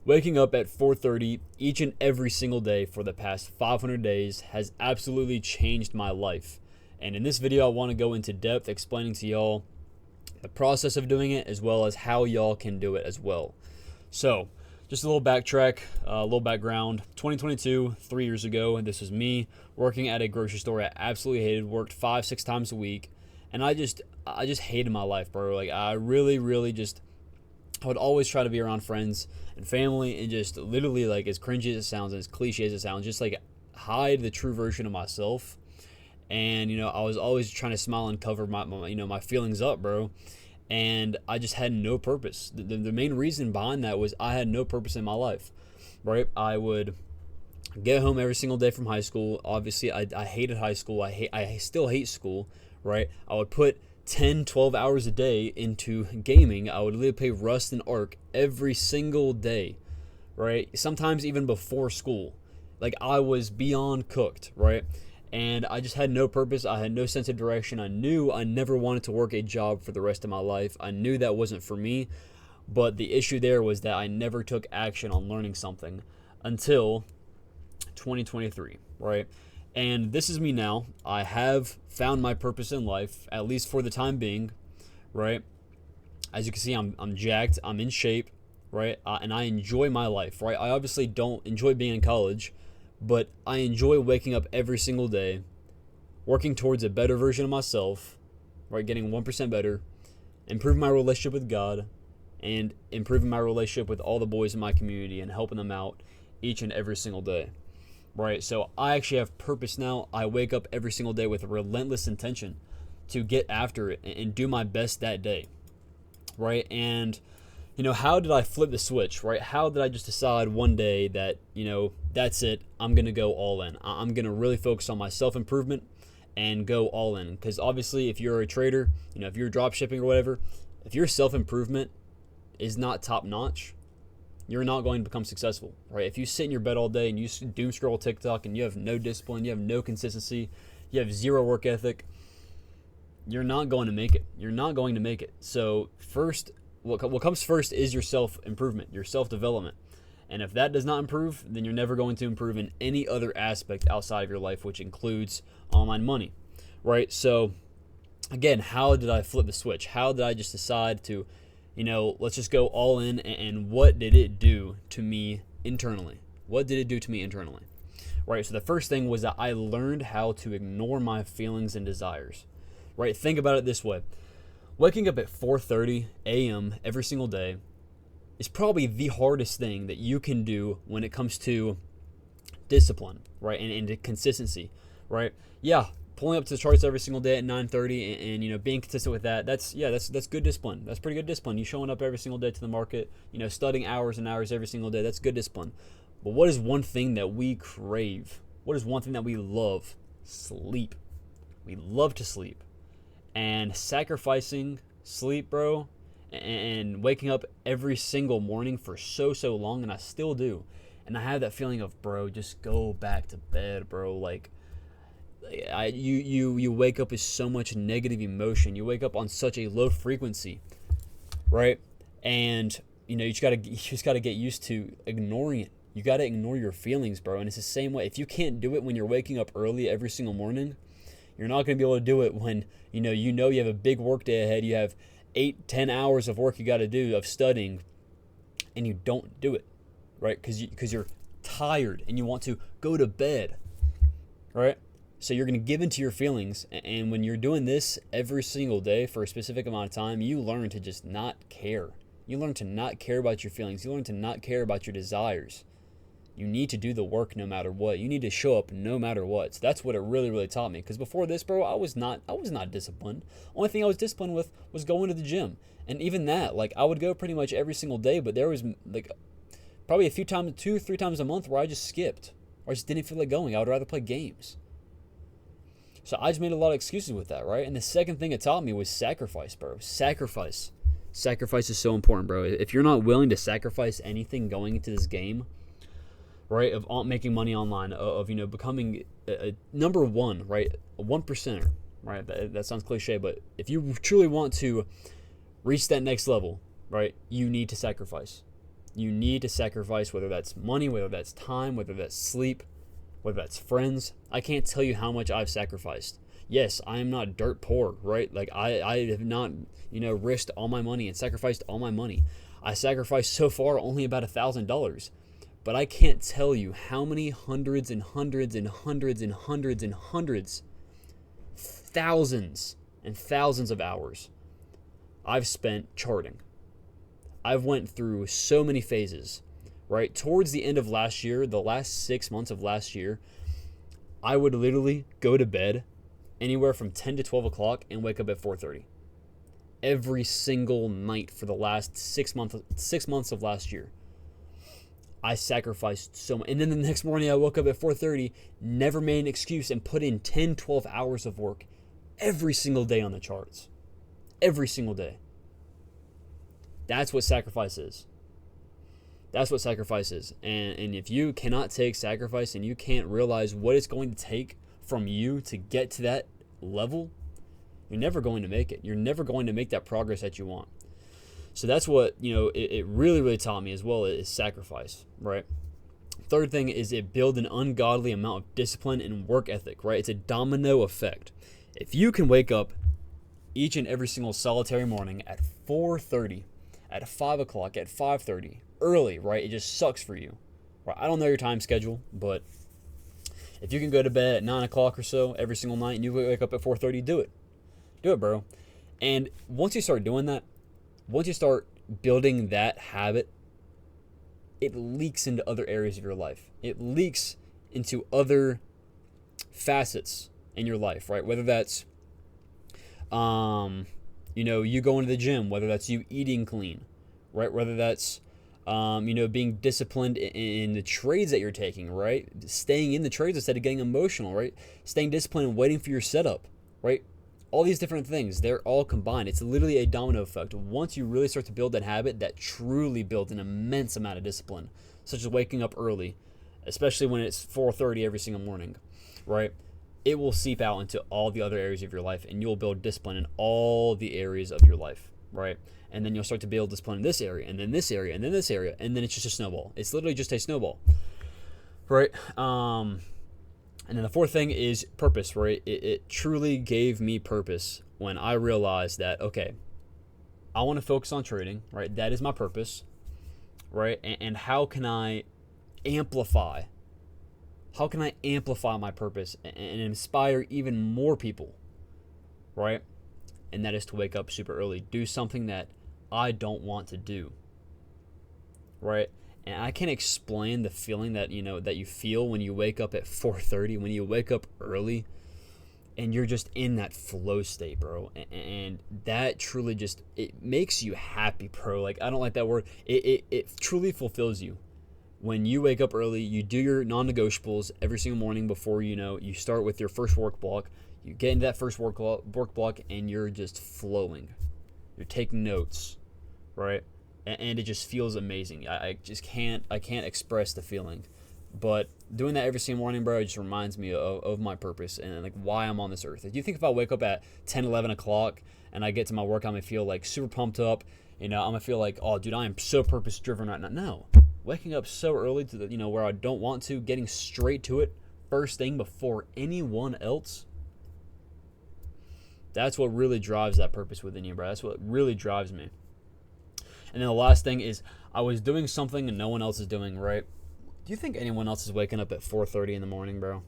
Waking up at 4:30 each and every single day for the past 500 days has absolutely changed my life. And in this video, I want to go into depth explaining to y'all the process of doing it as well as how y'all can do it as well. So, just a little backtrack, a little background. 2022, 3 years ago, this was me working at a grocery store I absolutely hated, worked 5-6 times a week, and I just hated my life, bro. Like, I would always try to be around friends and family and just literally, like, as cringy as it sounds and as cliche as it sounds, just like hide the true version of myself. And, I was always trying to smile and cover my feelings up, bro. And I just had no purpose. The main reason behind that was I had no purpose in my life, right? I would get home every single day from high school. Obviously, I hated high school. I still hate school, right? I would put 10, 12 hours a day into gaming. I would literally play Rust and Ark every single day, right? Sometimes even before school. Like, I was beyond cooked, right? And I just had no purpose. I had no sense of direction. I knew I never wanted to work a job for the rest of my life. I knew that wasn't for me. But the issue there was that I never took action on learning something until 2023, right? And this is me now. I have found my purpose in life, at least for the time being, right? As you can see, I'm jacked. I'm in shape, right? And I enjoy my life, right? I obviously don't enjoy being in college, but I enjoy waking up every single day, working towards a better version of myself, right? Getting 1% better, improving my relationship with God, and improving my relationship with all the boys in my community and helping them out each and every single day, right? So I actually have purpose now. I wake up every single day with a relentless intention to get after it and do my best that day, right? And how did I flip the switch, right? How did I just decide one day that, that's it, I'm going to go all in. I'm going to really focus on my self-improvement and go all in. Because obviously, if you're a trader, if you're drop shipping or whatever, if your self-improvement is not top-notch, you're not going to become successful, right? If you sit in your bed all day and you doom scroll TikTok and you have no discipline, you have no consistency, you have zero work ethic, you're not going to make it. You're not going to make it. So first, what comes first is your self-improvement, your self-development. And if that does not improve, then you're never going to improve in any other aspect outside of your life, which includes online money, right? So, again, how did I flip the switch? How did I just decide to, let's just go all in, and what did it do to me internally? What did it do to me internally? Right, so the first thing was that I learned how to ignore my feelings and desires, right? Think about it this way. Waking up at 4:30 a.m. every single day is probably the hardest thing that you can do when it comes to discipline, right? And consistency, right? Yeah, pulling up to the charts every single day at 9:30 and being consistent with that. That's good discipline. That's pretty good discipline. You showing up every single day to the market, studying hours and hours every single day. That's good discipline. But what is one thing that we crave? What is one thing that we love? Sleep. We love to sleep. And sacrificing sleep, bro, and waking up every single morning for so long, and I still do. And I have that feeling of, bro, just go back to bed, bro. Like, you wake up with so much negative emotion. You wake up on such a low frequency, right? And you just gotta get used to ignoring it. You gotta ignore your feelings, bro. And it's the same way. If you can't do it when you're waking up early every single morning, you're not going to be able to do it when you have a big work day ahead. You have 8-10 hours of work you got to do of studying, and you don't do it, right? Because you're tired and you want to go to bed, right? So you're going to give into your feelings, and when you're doing this every single day for a specific amount of time, you learn to just not care. You learn to not care about your feelings. You learn to not care about your desires. You need to do the work no matter what. You need to show up no matter what. So that's what it really taught me. Because before this, bro, I was not disciplined. Only thing I was disciplined with was going to the gym. And even that, like, I would go pretty much every single day, but there was like probably a few times, 2-3 times a month where I just skipped. Or I just didn't feel like going. I would rather play games. So I just made a lot of excuses with that, right? And the second thing it taught me was sacrifice, bro. Sacrifice. Sacrifice is so important, bro. If you're not willing to sacrifice anything going into this game, right, of making money online, of becoming a number one, right, a 1%er, right? That sounds cliche, but if you truly want to reach that next level, right, you need to sacrifice. You need to sacrifice, whether that's money, whether that's time, whether that's sleep, whether that's friends. I can't tell you how much I've sacrificed. Yes, I am not dirt poor, right? Like I have not, risked all my money and sacrificed all my money. I sacrificed so far only about $1,000. But I can't tell you how many hundreds and hundreds and hundreds and hundreds and hundreds, thousands and thousands of hours I've spent charting. I've went through so many phases, right? Towards the end of last year, the last 6 months of last year, I would literally go to bed anywhere from 10 to 12 o'clock and wake up at 4:30. Every single night for the last 6 months of last year. I sacrificed so much. And then the next morning I woke up at 4:30, never made an excuse, and put in 10, 12 hours of work every single day on the charts. Every single day. That's what sacrifice is. That's what sacrifice is. And if you cannot take sacrifice and you can't realize what it's going to take from you to get to that level, you're never going to make it. You're never going to make that progress that you want. So that's what, it really, really taught me as well, is sacrifice, right? Third thing is it builds an ungodly amount of discipline and work ethic, right? It's a domino effect. If you can wake up each and every single solitary morning at 4:30, at 5 o'clock, at 5:30, early, right? It just sucks for you, right? I don't know your time schedule, but if you can go to bed at 9 o'clock or so every single night and you wake up at 4:30, do it. Do it, bro. And once you start doing that, once you start building that habit, it leaks into other areas of your life. It leaks into other facets in your life, right? Whether that's, you going to the gym, whether that's you eating clean, right? Whether that's, being disciplined in the trades that you're taking, right? Staying in the trades instead of getting emotional, right? Staying disciplined and waiting for your setup, right? All these different things, they're all combined. It's literally a domino effect. Once you really start to build that habit, that truly builds an immense amount of discipline, such as waking up early, especially when it's 4:30 every single morning, right? It will seep out into all the other areas of your life, and you'll build discipline in all the areas of your life, right? And then you'll start to build discipline in this area, and then this area, and then this area, and then it's just a snowball. It's literally just a snowball, right? And then the fourth thing is purpose, right? It truly gave me purpose when I realized that, okay, I want to focus on trading, right? That is my purpose, right? And how can I amplify? How can I amplify my purpose and inspire even more people, right? And that is to wake up super early, do something that I don't want to do, right? And I can't explain the feeling that that you feel when you wake up at 4:30, when you wake up early, and you're just in that flow state, bro. And that truly just, it makes you happy, bro. Like, I don't like that word. It truly fulfills you. When you wake up early, you do your non-negotiables every single morning before you start with your first work block. You get into that first work block, and you're just flowing. You're taking notes, right? And it just feels amazing. I can't express the feeling. But doing that every single morning, bro, it just reminds me of my purpose and like why I'm on this earth. Do you think if I wake up at 10, 11 o'clock and I get to my work, I'm going to feel like super pumped up? I'm going to feel like, oh, dude, I am so purpose driven right now. No. Waking up so early to the, where I don't want to, getting straight to it first thing before anyone else. That's what really drives that purpose within you, bro. That's what really drives me. And then the last thing is, I was doing something and no one else is doing, right? Do you think anyone else is waking up at 4:30 in the morning, bro?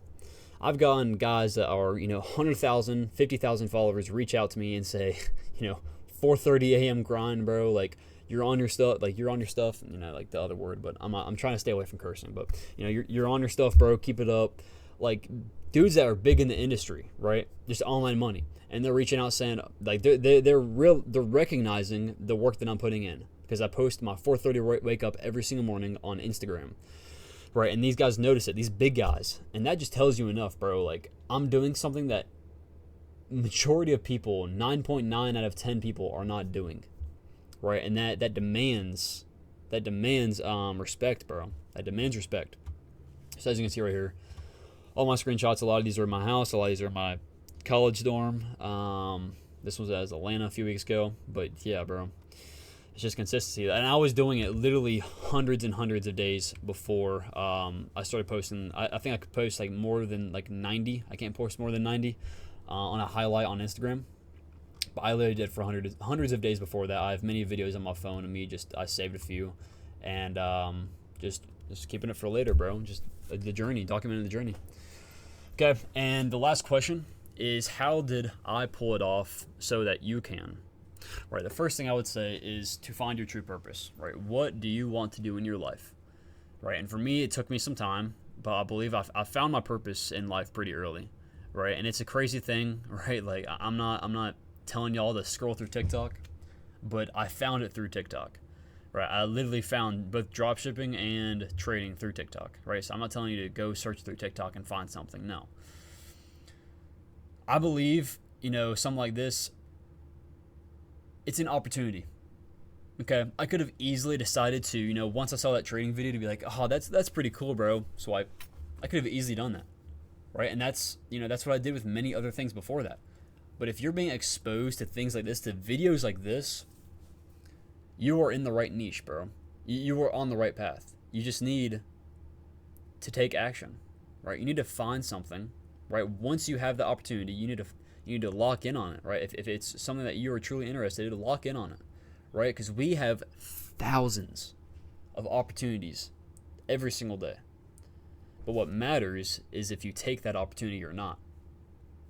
I've gotten guys that are, 100,000, 50,000 followers reach out to me and say, 4:30 a.m. grind, bro. Like, you're on your stuff, like the other word, but I'm trying to stay away from cursing. But, you're on your stuff, bro. Keep it up. Like, dudes that are big in the industry, right? Just online money. And they're reaching out saying, like, they're recognizing the work that I'm putting in, because I post my 4:30 wake up every single morning on Instagram, right? And these guys notice it, these big guys, and that just tells you enough, bro. Like, I'm doing something that majority of people, 9.9 out of 10 people, are not doing, right? And that demands respect, bro. That demands respect. So as you can see right here, all my screenshots, a lot of these are in my house, a lot of these are in my college dorm. This was at Atlanta a few weeks ago, but yeah, bro. It's just consistency. And I was doing it literally hundreds and hundreds of days before I started posting. I think I could post like more than like 90. I can't post more than 90 on a highlight on Instagram. But I literally did for hundreds of days before that. I have many videos on my phone of me. I saved a few, and just keeping it for later, bro. Just the journey, documenting the journey. Okay, and the last question is, how did I pull it off so that you can? Right, the first thing I would say is to find your true purpose. Right, what do you want to do in your life? Right, and for me, it took me some time, but I believe I found my purpose in life pretty early. Right, and it's a crazy thing, right? Like I'm not telling y'all to scroll through TikTok, but I found it through TikTok. Right, I literally found both dropshipping and trading through TikTok. Right, so I'm not telling you to go search through TikTok and find something. No, I believe something like this. It's an opportunity. Okay, I could have easily decided to, once I saw that trading video, to be like, oh, that's pretty cool, bro. Swipe. I could have easily done that, right? And that's what I did with many other things before that. But if you're being exposed to things like this, to videos like this, you are in the right niche, bro. You are on the right path. You just need to take action, right? You need to find something, right? Once you have the opportunity, you need to lock in on it, right? If it's something that you are truly interested in, lock in on it, right? Because we have thousands of opportunities every single day. But what matters is if you take that opportunity or not.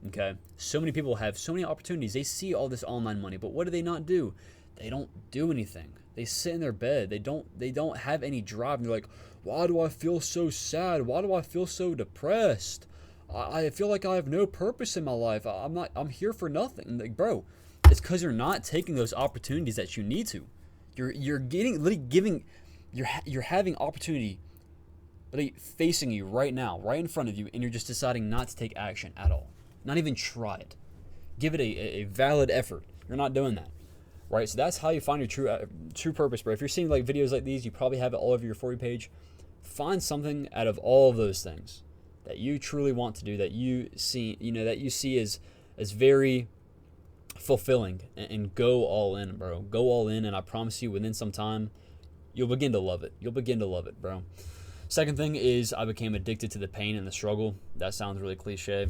Okay? So many people have so many opportunities. They see all this online money, but what do they not do? They don't do anything. They sit in their bed. They don't have any drive. And they're like, why do I feel so sad? Why do I feel so depressed? I feel like I have no purpose in my life. I'm here for nothing. Like, bro, it's because you're not taking those opportunities that you need to. You're having opportunity literally facing you right now, right in front of you, and you're just deciding not to take action at all. Not even try it. Give it a valid effort. You're not doing that. Right? So that's how you find your true purpose, bro. If you're seeing like videos like these, you probably have it all over your For You page. Find something out of all of those things that you truly want to do, that you see as very fulfilling, and go all in, bro. Go all in, and I promise you, within some time, you'll begin to love it. You'll begin to love it, bro. Second thing is, I became addicted to the pain and the struggle. That sounds really cliche,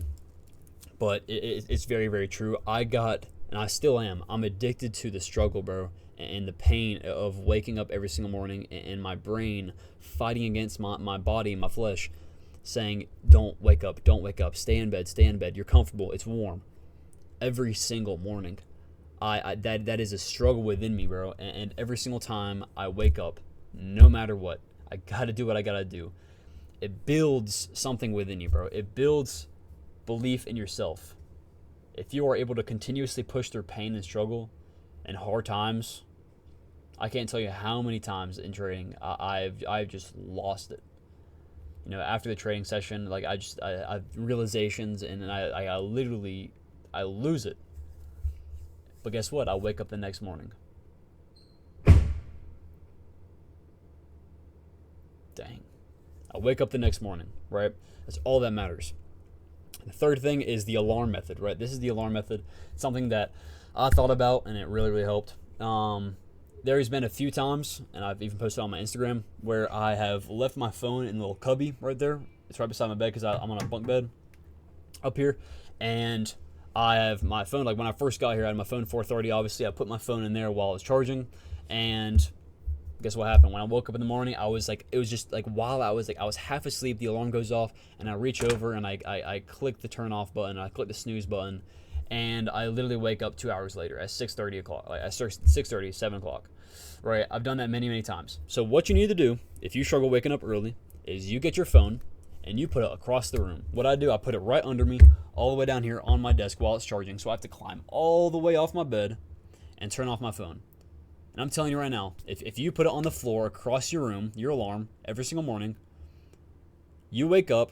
but it's very, very true. And I still am. I'm addicted to the struggle, bro, and the pain of waking up every single morning and my brain fighting against my body, my flesh, saying, don't wake up, stay in bed, you're comfortable, it's warm. Every single morning, that is a struggle within me, bro, and every single time I wake up, no matter what, I gotta do what I gotta do. It builds something within you, bro. It builds belief in yourself. If you are able to continuously push through pain and struggle and hard times, I can't tell you how many times in trading I've just lost it. After the trading session, like I have realizations, and I literally lose it. But guess what? I wake up the next morning. Dang. I wake up the next morning, right? That's all that matters. The third thing is the alarm method, right? This is the alarm method, something that I thought about, and it really, really helped. There's been a few times, and I've even posted on my Instagram, where I have left my phone in the little cubby right there. It's right beside my bed because I'm on a bunk bed up here, and I have my phone. Like when I first got here, I had my phone 4:30. Obviously, I put my phone in there while I was charging, and guess what happened? When I woke up in the morning, I was like, it was just like while I was half asleep, the alarm goes off, and I reach over and I click the turn off button, I click the snooze button, and I literally wake up 2 hours later at 6:30 o'clock. Like I start 6:30, 7 o'clock. Right? I've done that many, many times. So what you need to do, if you struggle waking up early, is you get your phone and you put it across the room. What I do, I put it right under me, all the way down here on my desk while it's charging. So I have to climb all the way off my bed and turn off my phone. And I'm telling you right now, if you put it on the floor across your room, your alarm, every single morning, you wake up,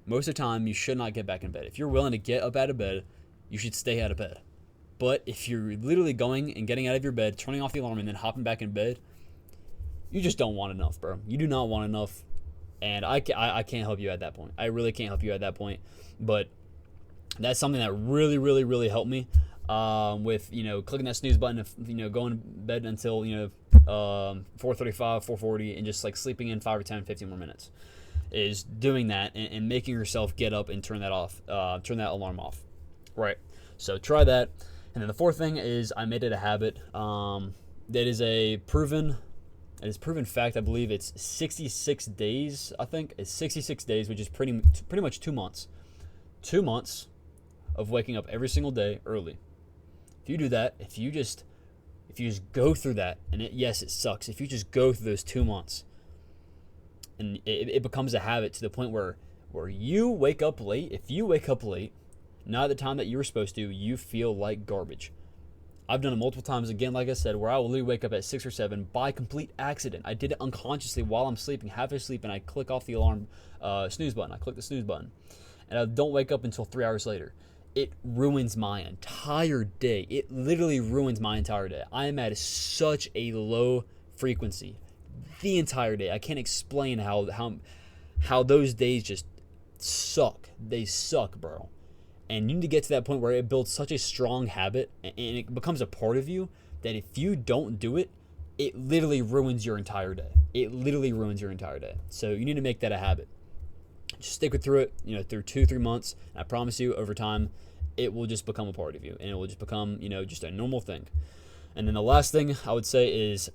most of the time you should not get back in bed. If you're willing to get up out of bed, you should stay out of bed. But if you're literally going and getting out of your bed, turning off the alarm, and then hopping back in bed, you just don't want enough, bro. You do not want enough. And I can't help you at that point. I really can't help you at that point. But that's something that really, really, really helped me. with, clicking that snooze button, going to bed until, 4:35, 4:40, and just like sleeping in 5 or 10, 15 more minutes, is doing that and making yourself get up and turn that alarm off, right? So try that. And then the fourth thing is I made it a habit. That is a proven fact. I believe it's 66 days. I think it's 66 days, which is pretty much 2 months. 2 months of waking up every single day early. If you do that, if you just go through that, and yes, it sucks. If you just go through those 2 months, and it becomes a habit to the point where you wake up late. If you wake up late, not at the time that you were supposed to, you feel like garbage. I've done it multiple times, again, like I said, where I will literally wake up at 6 or 7 by complete accident. I did it unconsciously while I'm sleeping, half asleep, and I click off the alarm snooze button. I click the snooze button, and I don't wake up until 3 hours later. It ruins my entire day. It literally ruins my entire day. I am at such a low frequency the entire day. I can't explain how those days just suck. They suck, bro. And you need to get to that point where it builds such a strong habit and it becomes a part of you that if you don't do it, it literally ruins your entire day. It literally ruins your entire day. So you need to make that a habit. Just stick through it, through 2-3 months. And I promise you, over time, it will just become a part of you, and it will just become, just a normal thing. And then the last thing I would say is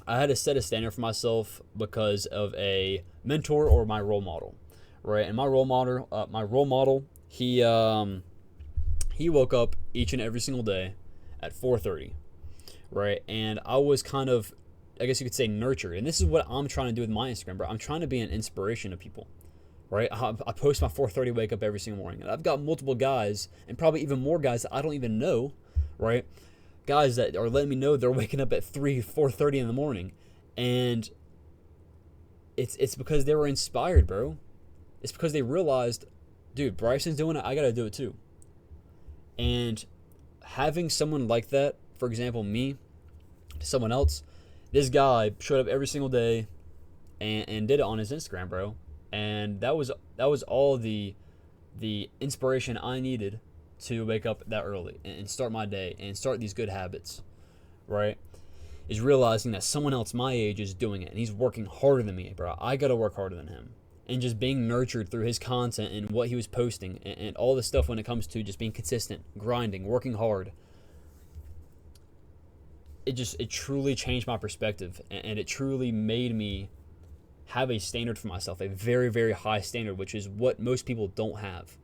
I had to set a standard for myself because of a mentor or my role model, right? And my role model, he woke up each and every single day at 4:30, right? And I was kind of, I guess you could say, nurtured. And this is what I'm trying to do with my Instagram, bro. I'm trying to be an inspiration to people, right? I post my 4:30 wake up every single morning. And I've got multiple guys, and probably even more guys that I don't even know, right? Guys that are letting me know they're waking up at 4:30 in the morning. And it's because they were inspired, bro. It's because they realized, dude, Bryson's doing it, I gotta do it too. And having someone like that, for example, me, to someone else, this guy showed up every single day and did it on his Instagram, bro. And that was all the inspiration I needed to wake up that early and start my day and start these good habits, right? Is realizing that someone else my age is doing it and he's working harder than me, bro. I gotta work harder than him. And just being nurtured through his content and what he was posting and all the stuff when it comes to just being consistent, grinding, working hard. It truly changed my perspective, and it truly made me have a standard for myself, a very, very high standard, which is what most people don't have.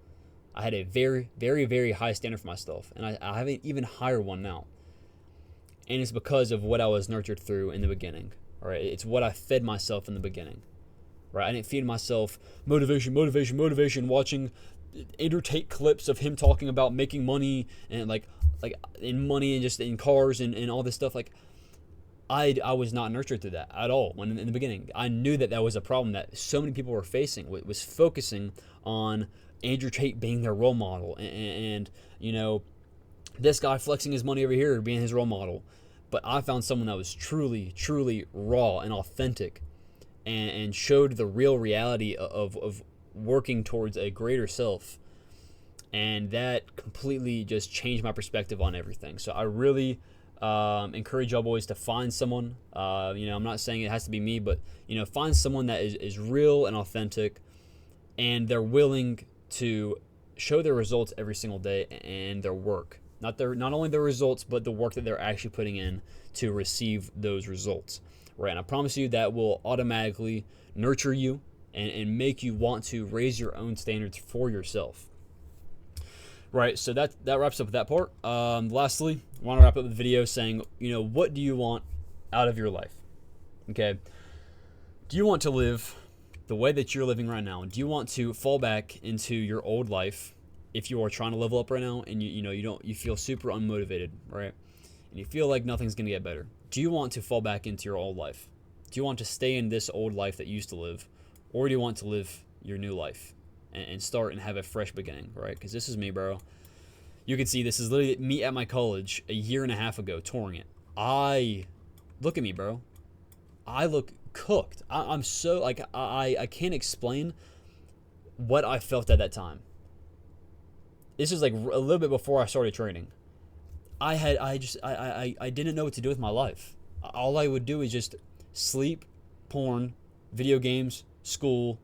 I had a very, very, very high standard for myself, and I have an even higher one now. And it's because of what I was nurtured through in the beginning. All right, it's what I fed myself in the beginning. Right, I didn't feed myself motivation, watching Andrew Tate clips of him talking about making money and like in money and just in cars and all this stuff. Like I was not nurtured through that at all. When in the beginning, I knew that was a problem that so many people were facing. Was focusing on Andrew Tate being their role model and this guy flexing his money over here being his role model. But I found someone that was truly, truly raw and authentic. And showed the real reality of working towards a greater self. And that completely just changed my perspective on everything. So I really encourage y'all boys to find someone. I'm not saying it has to be me, but find someone that is real and authentic, and they're willing to show their results every single day and their work. Not only their results, but the work that they're actually putting in to receive those results. Right, and I promise you that will automatically nurture you and make you want to raise your own standards for yourself. Right, so that wraps up that part. Lastly, I want to wrap up the video saying, what do you want out of your life? Okay, do you want to live the way that you're living right now? Do you want to fall back into your old life if you are trying to level up right now and you feel super unmotivated, right? And you feel like nothing's gonna get better? Do you want to fall back into your old life? Do you want to stay in this old life that you used to live? Or do you want to live your new life and start and have a fresh beginning, right? Because this is me, bro. You can see this is literally me at my college a year and a half ago touring it. Look at me, bro. I look cooked. I'm so, like, I can't explain what I felt at that time. This is like a little bit before I started training. I didn't know what to do with my life. All I would do is just sleep, porn, video games, school.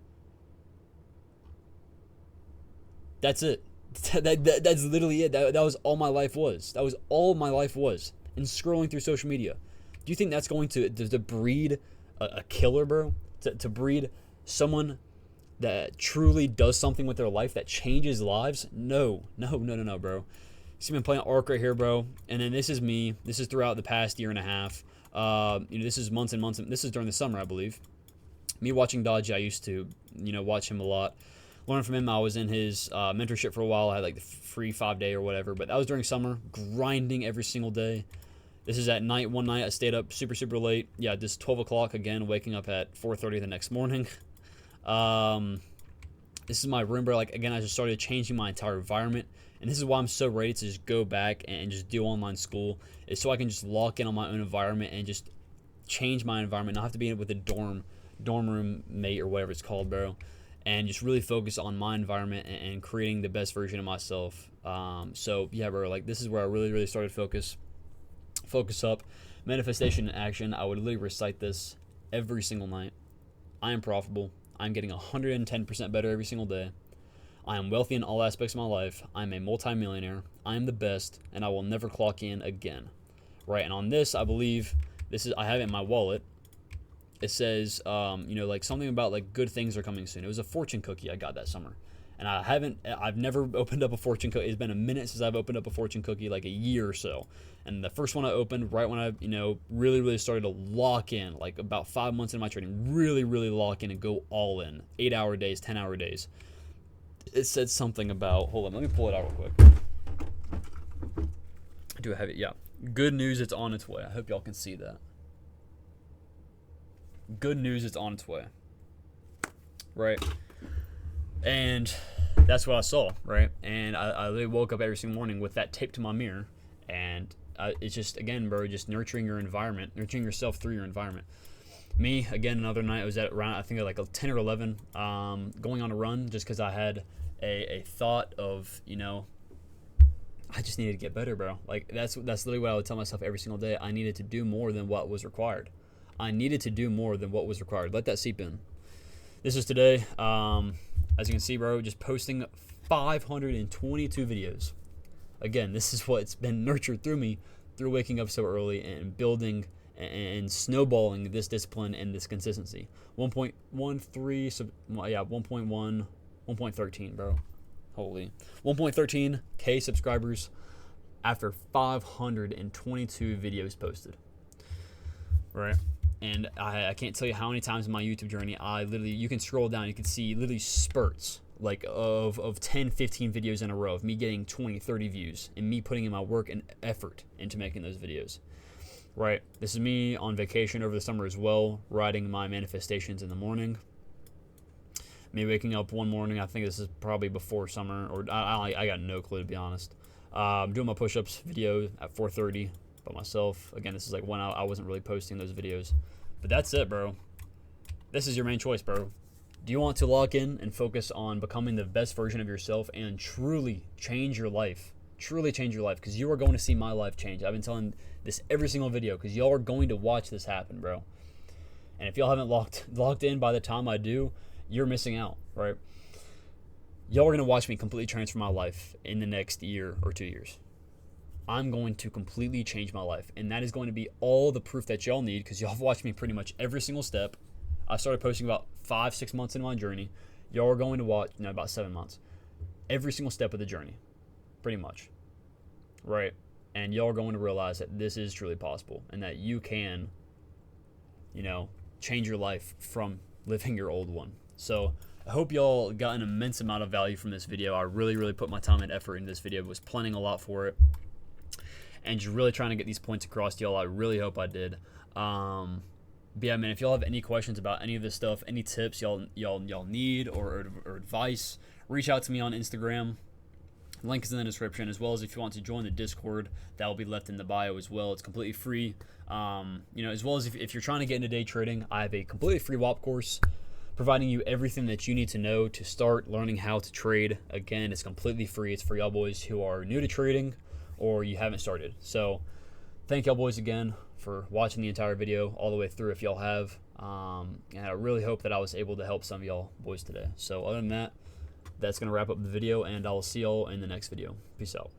That's it. That's literally it. That was all my life was. That was all my life was. And scrolling through social media. Do you think that's going to breed a killer, bro? To breed someone that truly does something with their life that changes lives? No, bro. See me playing Ark right here, bro. And then this is me. This is throughout the past year and a half. This is months and months. This is during the summer, I believe. Me watching Dodgy, I used to, watch him a lot. Learn from him. I was in his mentorship for a while. I had like the free 5-day or whatever. But that was during summer, grinding every single day. This is at night. One night I stayed up super, super late. Yeah, just 12 o'clock again, waking up at 4:30 the next morning. This is my room, bro. Like, again, I just started changing my entire environment. And this is why I'm so ready to just go back and just do online school. Is so I can just lock in on my own environment and just change my environment. Not have to be with a dorm room mate or whatever it's called, bro. And just really focus on my environment and creating the best version of myself. So, yeah, bro. Like, this is where I really, really started focus up. Manifestation in action. I would literally recite this every single night. I am profitable. I'm getting 110% better every single day. I am wealthy in all aspects of my life. I'm a multimillionaire. I am the best, and I will never clock in again. Right, and on this, I believe, I have it in my wallet. It says, like something about like good things are coming soon. It was a fortune cookie I got that summer. And I've never opened up a fortune cookie. It's been a minute since I've opened up a fortune cookie, like a year or so. And the first one I opened right when I, really, really started to lock in, like about 5 months into my trading, really, really lock in and go all in. 8-hour days, 10-hour days. It said something about, hold on, let me pull it out real quick. Do I have it? Yeah. Good news, it's on its way. I hope y'all can see that. Good news, it's on its way. Right. And that's what I saw, right? And I literally woke up every single morning with that taped to my mirror. And it's just, again, bro, just nurturing your environment, nurturing yourself through your environment. Me, again, another night, I was at around, I think like 10 or 11, going on a run just because I had a thought of, I just needed to get better, bro. Like, that's literally what I would tell myself every single day. I needed to do more than what was required. I needed to do more than what was required. Let that seep in. This is today. As you can see, bro, just posting 522 videos. Again, this is what's been nurtured through me, through waking up so early and building and snowballing this discipline and this consistency. 1.13, bro. Holy. 1.13K subscribers after 522 videos posted. Right? And I can't tell you how many times in my YouTube journey you can scroll down, you can see literally spurts like of 10, 15 videos in a row of me getting 20, 30 views and me putting in my work and effort into making those videos. Right? This is me on vacation over the summer as well, writing my manifestations in the morning. Me waking up one morning, I think this is probably before summer, or I got no clue, to be honest. Doing my push-ups video at 4:30 by myself. Again, this is like when I wasn't really posting those videos. But that's it, bro. This is your main choice, bro. Do you want to lock in and focus on becoming the best version of yourself and truly change your life? Truly change your life, because you are going to see my life change. I've been telling this every single video because y'all are going to watch this happen, bro. And if y'all haven't locked in by the time I do, you're missing out, right? Y'all are going to watch me completely transform my life in the next year or 2 years. I'm going to completely change my life, and that is going to be all the proof that y'all need, because y'all have watched me pretty much every single step. I started posting about 5-6 months into my journey. Y'all are going to watch, about 7 months. Every single step of the journey, pretty much, right? And y'all are going to realize that this is truly possible, and that you can, change your life from living your old one. So I hope y'all got an immense amount of value from this video. I really, really put my time and effort in this video. I was planning a lot for it, and just really trying to get these points across to y'all. I really hope I did. But yeah, man, if y'all have any questions about any of this stuff, any tips y'all need or advice, reach out to me on Instagram. Link is in the description, as well as if you want to join the Discord, that will be left in the bio as well. It's completely free. As well as if you're trying to get into day trading, I have a completely free WAP course providing you everything that you need to know to start learning how to trade. Again, it's completely free. It's for y'all boys who are new to trading or you haven't started. So thank y'all boys again for watching the entire video all the way through if y'all have. And I really hope that I was able to help some of y'all boys today. So other than that, that's going to wrap up the video, and I'll see y'all in the next video. Peace out.